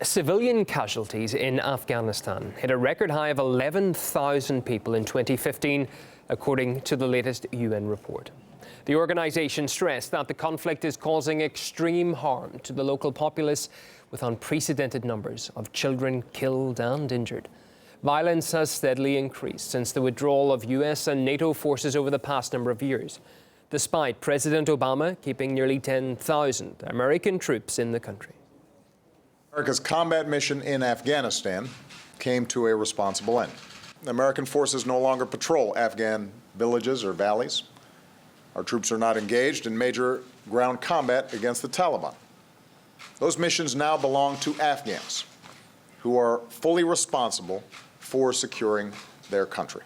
Civilian casualties in Afghanistan hit a record high of 11,000 people in 2015, according to the latest UN report. The organisation stressed that the conflict is causing extreme harm to the local populace, with unprecedented numbers of children killed and injured. Violence has steadily increased since the withdrawal of US and NATO forces over the past number of years, despite President Obama keeping nearly 10,000 American troops in the country. America's combat mission in Afghanistan came to a responsible end. American forces no longer patrol Afghan villages or valleys. Our troops are not engaged in major ground combat against the Taliban. Those missions now belong to Afghans, who are fully responsible for securing their country.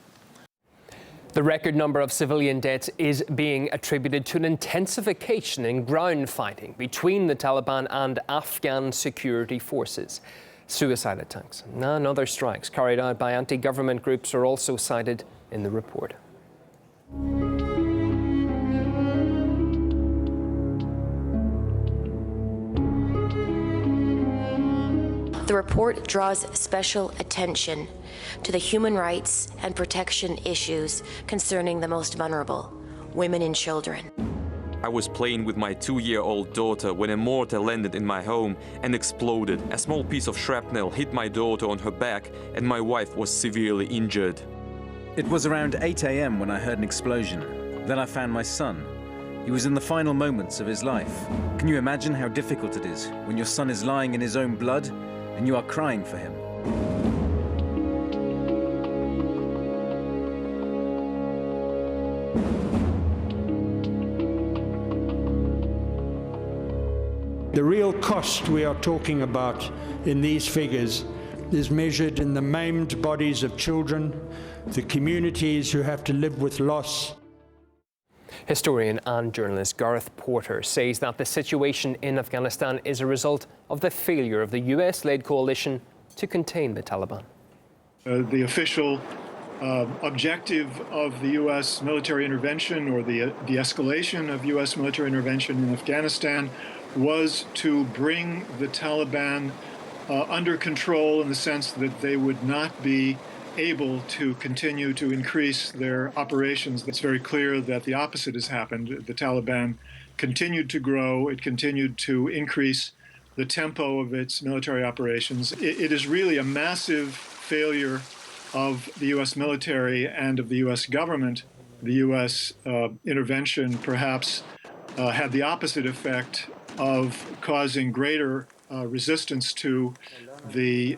The record number of civilian deaths is being attributed to an intensification in ground fighting between the Taliban and Afghan security forces. Suicide attacks and other strikes carried out by anti-government groups are also cited in the report. The report draws special attention to the human rights and protection issues concerning the most vulnerable, women and children. I was playing with my 2-year-old daughter when a mortar landed in my home and exploded. A small piece of shrapnel hit my daughter on her back and my wife was severely injured. It was around 8 a.m. when I heard an explosion. Then I found my son. He was in the final moments of his life. Can you imagine how difficult it is when your son is lying in his own blood and you are crying for him? The real cost we are talking about in these figures is measured in the maimed bodies of children, the communities who have to live with loss. Historian and journalist Gareth Porter says that the situation in Afghanistan is a result of the failure of the US-led coalition to contain the Taliban. The official objective of the U.S. military intervention, or the de-escalation of U.S. military intervention in Afghanistan, was to bring the Taliban under control in the sense that they would not be able to continue to increase their operations. It's very clear that the opposite has happened. The Taliban continued to grow. It continued to increase the tempo of its military operations. It is really a massive failure of the U.S. military and of the U.S. government. The U.S. intervention perhaps had the opposite effect of causing greater resistance to the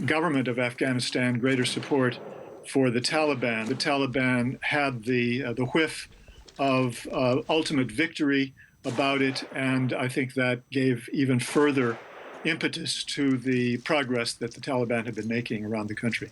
government of Afghanistan, greater support for the Taliban. The Taliban had the whiff of ultimate victory about it, and I think that gave even further impetus to the progress that the Taliban had been making around the country.